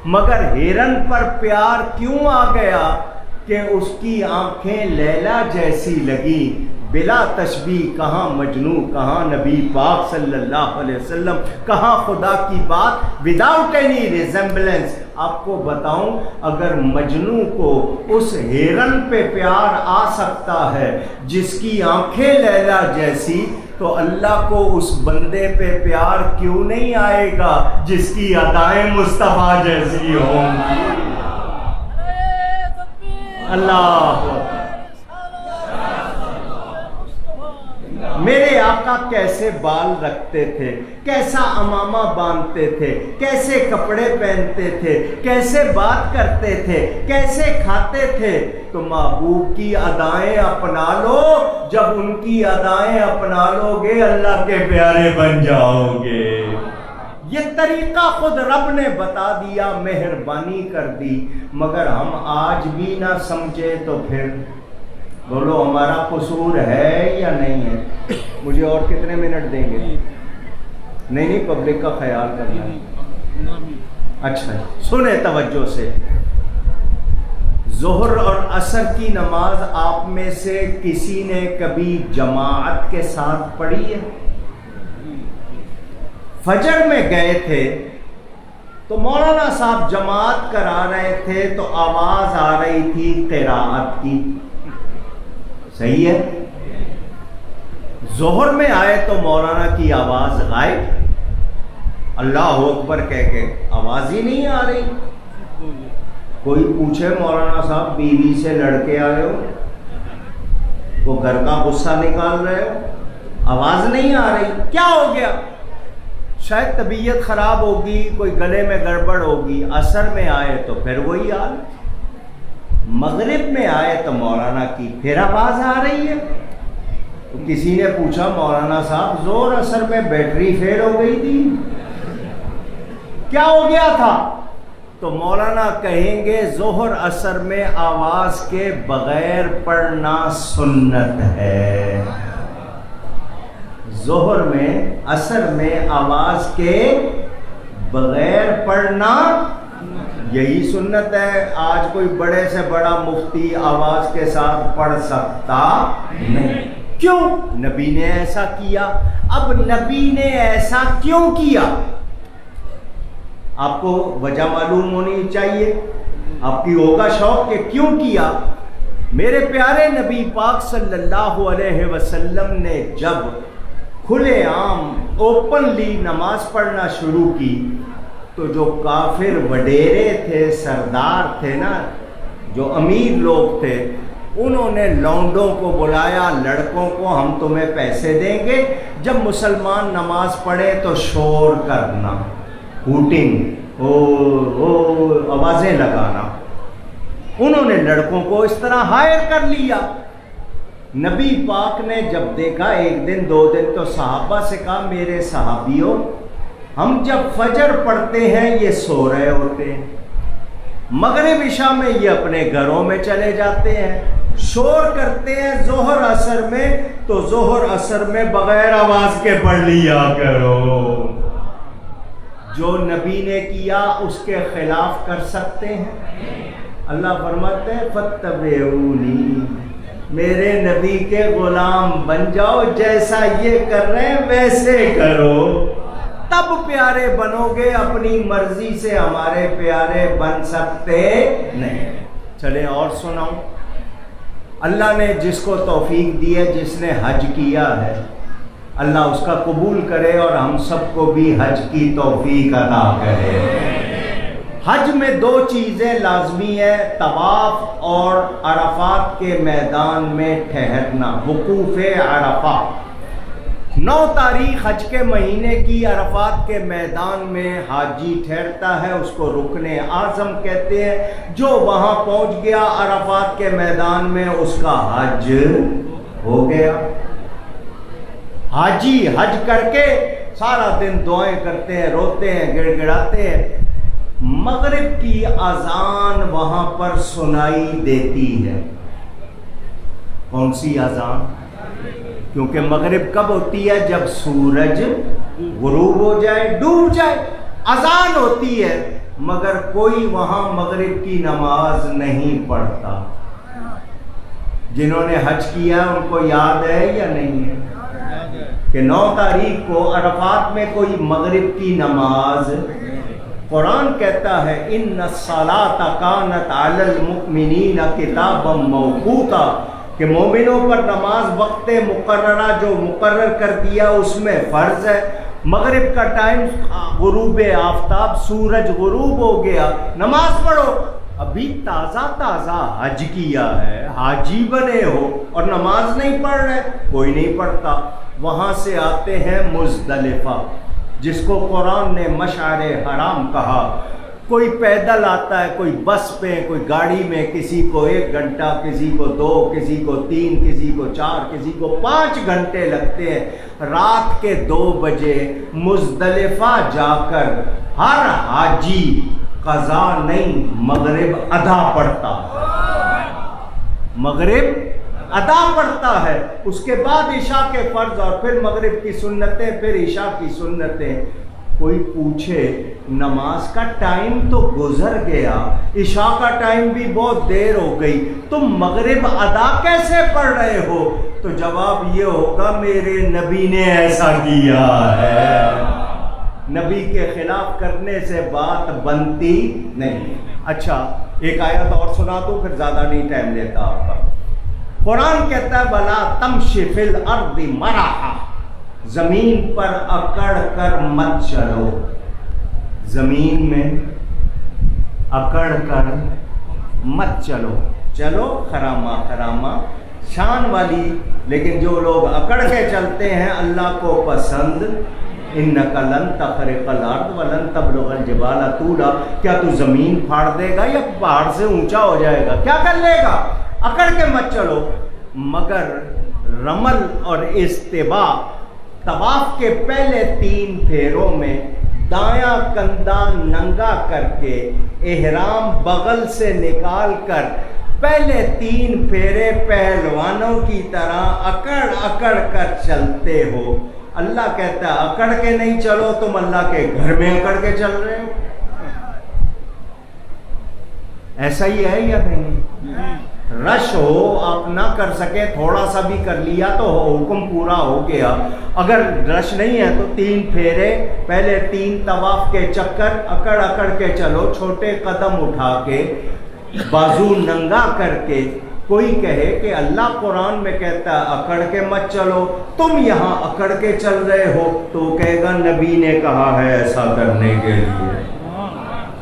مگر ہرن پر پیار کیوں آ گیا کہ اس کی آنکھیں لیلا جیسی لگی. بلا تشبیہ, کہاں مجنو, کہاں نبی پاک صلی اللہ علیہ وسلم, کہاں خدا کی بات, وداؤٹ اینی ریزمبلنس. آپ کو بتاؤں اگر مجنو کو اس ہرن پہ پیار آ سکتا ہے جس کی آنکھیں لیلا جیسی, تو اللہ کو اس بندے پہ پیار کیوں نہیں آئے گا جس کی ادائیں مصطفیٰ جیسی ہوں گی. اللہ میرے آقا کیسے بال رکھتے تھے, کیسا امامہ باندھتے تھے, کیسے کپڑے پہنتے تھے, کیسے بات کرتے تھے, کیسے کھاتے تھے. تو محبوب کی ادائیں اپنا لو, جب ان کی ادائیں اپنا لو گے اللہ کے پیارے بن جاؤ گے. یہ طریقہ خود رب نے بتا دیا, مہربانی کر دی. مگر ہم آج بھی نہ سمجھے تو پھر بولو ہمارا قصور ہے یا نہیں ہے. مجھے اور کتنے منٹ دیں گے؟ نہیں, پبلک کا خیال کرنا ہے. اچھا سنیں توجہ سے. ظہر اور عصر کی نماز آپ میں سے کسی نے کبھی جماعت کے ساتھ پڑھی ہے؟ فجر میں گئے تھے تو مولانا صاحب جماعت کرا رہے تھے تو آواز آ رہی تھی قراءت کی, صحیح ہے. ظہر میں آئے تو مولانا کی آواز غائب, اللہ اکبر کہہ کے آواز ہی نہیں آ رہی. کوئی پوچھے مولانا صاحب بیوی سے لڑ کے آئے ہو, وہ گھر کا غصہ نکال رہے ہو, آواز نہیں آ رہی, کیا ہو گیا؟ شاید طبیعت خراب ہوگی, کوئی گلے میں گڑبڑ ہوگی. عصر میں آئے تو پھر وہی حال, مغرب میں آئے تو مولانا کی پھر آواز آ رہی ہے. تو کسی نے پوچھا مولانا صاحب ظہر عصر میں بیٹری فیل ہو گئی تھی, کیا ہو گیا تھا؟ تو مولانا کہیں گے ظہر عصر میں آواز کے بغیر پڑھنا سنت ہے. ظہر میں عصر میں آواز کے بغیر پڑھنا یہی سنت ہے. آج کوئی بڑے سے بڑا مفتی آواز کے ساتھ پڑھ سکتا نہیں. کیوں؟ نبی نے ایسا کیا. اب نبی نے ایسا کیوں کیا آپ کو وجہ معلوم ہونی چاہیے, آپ کی ہوگا شوق کہ کیوں کیا. میرے پیارے نبی پاک صلی اللہ علیہ وسلم نے جب کھلے عام اوپنلی نماز پڑھنا شروع کی تو جو کافر وڈیرے تھے, سردار تھے نا, جو امیر لوگ تھے, انہوں نے لونڈوں کو بلایا, لڑکوں کو ہم تمہیں پیسے دیں گے, جب مسلمان نماز پڑھے تو شور کرنا, ہوٹنگ, آوازیں لگانا. انہوں نے لڑکوں کو اس طرح ہائر کر لیا. نبی پاک نے جب دیکھا, ایک دن دو دن, تو صحابہ سے کہا میرے صحابیوں, ہم جب فجر پڑھتے ہیں یہ سو رہے ہوتے ہیں, مغرب عشاء میں یہ اپنے گھروں میں چلے جاتے ہیں, شور کرتے ہیں ظہر عصر میں, تو ظہر عصر میں بغیر آواز کے پڑھ لیا کرو. جو نبی نے کیا اس کے خلاف کر سکتے ہیں؟ اللہ فرماتے ہیں فاتبعونی, میرے نبی کے غلام بن جاؤ, جیسا یہ کر رہے ہیں ویسے کرو, تب پیارے بنو گے. اپنی مرضی سے ہمارے پیارے بن سکتے نہیں. چلیں اور سناؤں. اللہ نے جس کو توفیق دی ہے, جس نے حج کیا ہے, اللہ اس کا قبول کرے اور ہم سب کو بھی حج کی توفیق عطا کرے. حج میں دو چیزیں لازمی ہے, طواف اور عرفات کے میدان میں ٹھہرنا, وقوف عرفہ. 9 تاریخ حج کے مہینے کی عرفات کے میدان میں حاجی ٹھہرتا ہے، اس کو رکن اعظم کہتے ہیں۔ جو وہاں پہنچ گیا عرفات کے میدان میں اس کا حج ہو گیا۔ حاجی حج کر کے سارا دن دعائیں کرتے ہیں، روتے ہیں، گڑ گڑاتے ہیں، مغرب کی اذان وہاں پر سنائی دیتی ہے۔ کون سی اذان؟ کیونکہ مغرب کب ہوتی ہے؟ جب سورج غروب ہو جائے، ڈوب جائے، اذان ہوتی ہے، مگر کوئی وہاں مغرب کی نماز نہیں پڑھتا۔ جنہوں نے حج کیا ان کو یاد ہے یا نہیں ہے کہ 9 تاریخ کو عرفات میں کوئی مغرب کی نماز؟ قرآن کہتا ہے ان الصلاۃ کانت علی المؤمنین کتابا موقوتا، کہ مومنوں پر نماز وقت مقررہ جو مقرر کر دیا اس میں فرض ہے۔ مغرب کا ٹائم، غروب آفتاب، سورج غروب ہو گیا، نماز پڑھو۔ ابھی تازہ تازہ حج کیا ہے، حاجی بنے ہو اور نماز نہیں پڑھ رہے، کوئی نہیں پڑھتا۔ وہاں سے آتے ہیں مزدلفہ، جس کو قرآن نے مشعر حرام کہا۔ کوئی پیدل آتا ہے، کوئی بس پہ، کوئی گاڑی میں، کسی کو 1 گھنٹہ، کسی کو 2، کسی کو 3، کسی کو 4، کسی کو 5 گھنٹے لگتے ہیں۔ رات کے 2 بجے مزدلفہ جا کر ہر حاجی قضا نہیں مغرب ادا پڑھتا ہے، مغرب ادا پڑھتا ہے۔ اس کے بعد عشاء کے فرض اور پھر مغرب کی سنتیں، پھر عشاء کی سنتیں۔ کوئی پوچھے نماز کا ٹائم تو گزر گیا، عشاء کا ٹائم بھی بہت دیر ہو گئی، تم مغرب ادا کیسے پڑھ رہے ہو؟ تو جواب یہ ہوگا میرے نبی نے ایسا کیا ہے۔ نبی کے خلاف کرنے سے بات بنتی نہیں۔ اچھا ایک آیت اور سنا دوں، پھر زیادہ نہیں ٹائم لیتا آپ کا۔ قرآن کہتا ہے وَلَا تَمْشِ فِي الْأَرْضِ مَرَحًا، زمین پر اکڑ کر مت چلو، زمین میں اکڑ کر مت چلو۔ چلو خرامہ خرامہ شان والی، لیکن جو لوگ اکڑ کے چلتے ہیں اللہ کو پسند، اِنَّكَ لَن تَخْرِقَ الْأَرْضَ وَلَن تَبْلُغَ الْجِبَالَ طُولًا، کیا تو زمین پھاڑ دے گا یا پہاڑ سے اونچا ہو جائے گا؟ کیا کر لے گا؟ اکڑ کے مت چلو۔ مگر رمل اور استباء، طواف کے پہلے 3 پھیروں میں دایاں کندھا ننگا کر کے احرام بغل سے نکال کر پہلے 3 پھیرے پہلوانوں کی طرح اکڑ اکڑ کر چلتے ہو۔ اللہ کہتا ہے اکڑ کے نہیں چلو، تم اللہ کے گھر میں اکڑ کے چل رہے ہو۔ ایسا ہی ہے یا نہیں؟ رش ہو، آپ نہ کر سکے، تھوڑا سا بھی کر لیا تو حکم پورا ہو گیا۔ اگر رش نہیں ہے تو 3 پھیرے، پہلے 3 طواف کے چکر، اکڑ اکڑ کے چلو، چھوٹے قدم اٹھا کے، بازو ننگا کر کے۔ کوئی کہے کہ اللہ قرآن میں کہتا ہے اکڑ کے مت چلو، تم یہاں اکڑ کے چل رہے ہو، تو کہے گا نبی نے کہا ہے ایسا کرنے کے لیے۔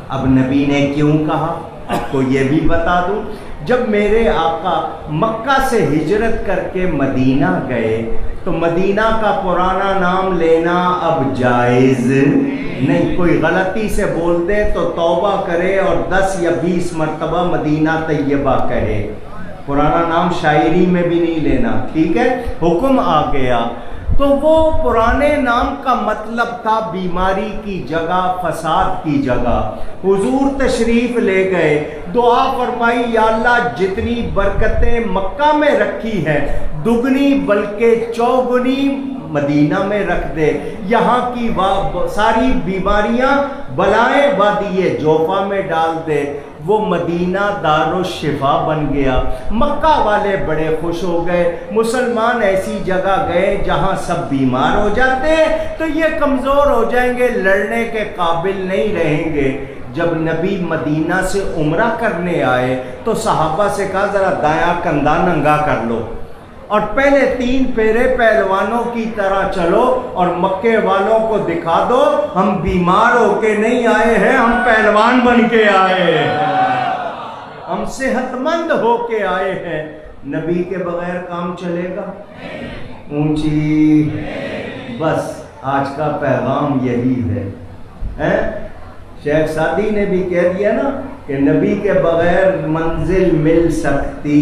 اب نبی نے کیوں کہا آپ کو یہ بھی بتا دوں۔ جب میرے آقا مکہ سے ہجرت کر کے مدینہ گئے تو مدینہ کا پرانا نام لینا اب جائز نہیں۔ کوئی غلطی سے بول دے تو توبہ کرے اور 10 یا 20 مرتبہ مدینہ طیبہ کہے، پرانا نام شاعری میں بھی نہیں لینا، ٹھیک ہے؟ حکم آ گیا۔ تو وہ پرانے نام کا مطلب تھا بیماری کی جگہ، فساد کی جگہ۔ حضور تشریف لے گئے، دعا فرمائی یا اللہ جتنی برکتیں مکہ میں رکھی ہیں دگنی بلکہ چوگنی مدینہ میں رکھ دے، یہاں کی ساری بیماریاں بلائیں وادی جوفا میں ڈال دے۔ وہ مدینہ دار الشفا بن گیا۔ مکہ والے بڑے خوش ہو گئے، مسلمان ایسی جگہ گئے جہاں سب بیمار ہو جاتے ہیں تو یہ کمزور ہو جائیں گے، لڑنے کے قابل نہیں رہیں گے۔ جب نبی مدینہ سے عمرہ کرنے آئے تو صحابہ سے کہا ذرا دایاں کندھا ننگا کر لو اور پہلے 3 پھیرے پہلوانوں کی طرح چلو اور مکے والوں کو دکھا دو ہم بیمار ہو کے نہیں آئے ہیں، ہم پہلوان بن کے آئے ہیں، ہم صحت مند ہو کے آئے ہیں۔ نبی کے بغیر کام چلے گا؟ اونچی بس آج کا پیغام یہی ہے۔ شیخ سعدی نے بھی کہہ دیا نا کہ نبی کے بغیر منزل مل سکتی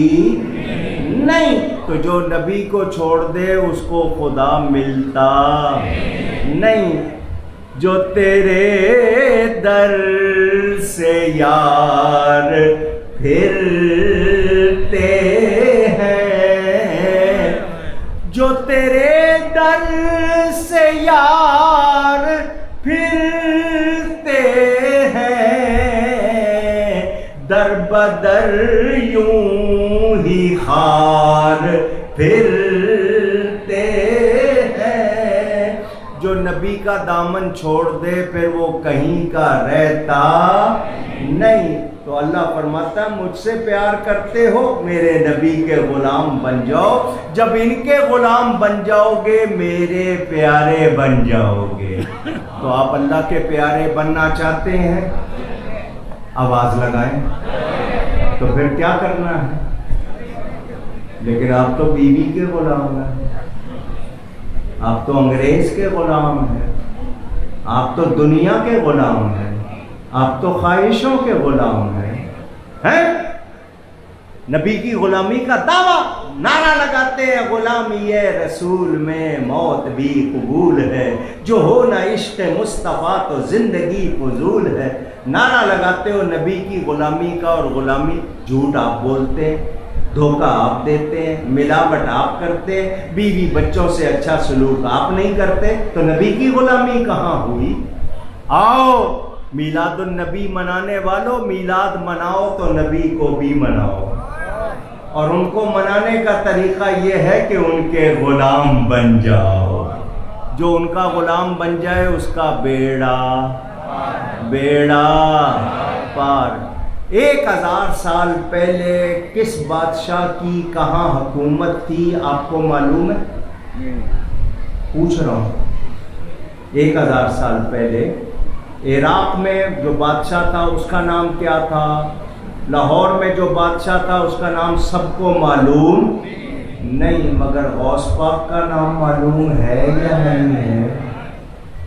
نہیں، تو جو نبی کو چھوڑ دے اس کو خدا ملتا نہیں۔ جو تیرے در سے یار پھرتے ہیں، جو تیرے در سے یار پھرتے ہیں، در بدر یوں ہی خار پھرتے ہیں۔ جو نبی کا دامن چھوڑ دے پھر وہ کہیں کا رہتا نہیں۔ تو اللہ فرماتا ہے مجھ سے پیار کرتے ہو میرے نبی کے غلام بن جاؤ، جب ان کے غلام بن جاؤ گے میرے پیارے بن جاؤ گے۔ تو آپ اللہ کے پیارے بننا چاہتے ہیں؟ آواز لگائیں۔ تو پھر کیا کرنا ہے؟ لیکن آپ تو بیوی کے غلام ہیں، آپ تو انگریز کے غلام ہیں، آپ تو دنیا کے غلام ہیں، آپ تو خواہشوں کے غلام ہیں۔ نبی کی غلامی کا دعویٰ نعرہ لگاتے ہیں، غلامی رسول میں موت بھی قبول ہے، جو ہو نہ عشق مصطفیٰ تو زندگی فضول ہے۔ نعرہ لگاتے ہو نبی کی غلامی کا، اور غلامی جھوٹ آپ بولتے ہیں، دھوکہ آپ دیتے ہیں، ملاوٹ آپ کرتے ہیں، بیوی بچوں سے اچھا سلوک آپ نہیں کرتے، تو نبی کی غلامی کہاں ہوئی؟ آؤ میلاد النبی منانے والوں، میلاد مناؤ تو نبی کو بھی مناؤ، اور ان کو منانے کا طریقہ یہ ہے کہ ان کے غلام بن جاؤ۔ جو ان کا غلام بن جائے اس کا بیڑا پار۔ 1000 سال پہلے کس بادشاہ کی کہاں حکومت تھی آپ کو معلوم ہے؟ پوچھ رہا ہوں۔ 1000 سال پہلے عراق میں جو بادشاہ تھا اس کا نام کیا تھا؟ لاہور میں جو بادشاہ تھا اس کا نام سب کو معلوم نہیں، مگر غوث پاک کا نام معلوم ہے یا نہیں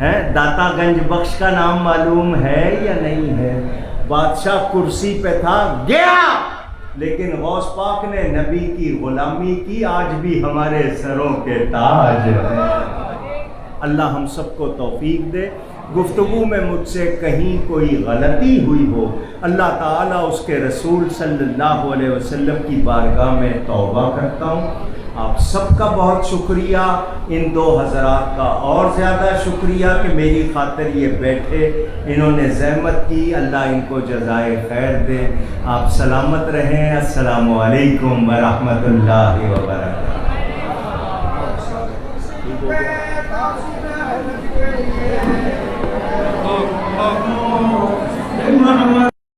ہے؟ داتا گنج بخش کا نام معلوم ہے یا نہیں ہے؟ بادشاہ کرسی پہ تھا گیا، لیکن غوث پاک نے نبی کی غلامی کی، آج بھی ہمارے سروں کے تاج ہے۔ اللہ ہم سب کو توفیق دے۔ گفتگو میں مجھ سے کہیں کوئی غلطی ہوئی ہو، اللہ تعالیٰ اس کے رسول صلی اللہ علیہ وسلم کی بارگاہ میں توبہ کرتا ہوں۔ آپ سب کا بہت شکریہ، ان 2 حضرات کا اور زیادہ شکریہ کہ میری خاطر یہ بیٹھے، انہوں نے زحمت کی، اللہ ان کو جزائے خیر دے۔ آپ سلامت رہیں۔ السلام علیکم ورحمۃ اللہ وبرکاتہ۔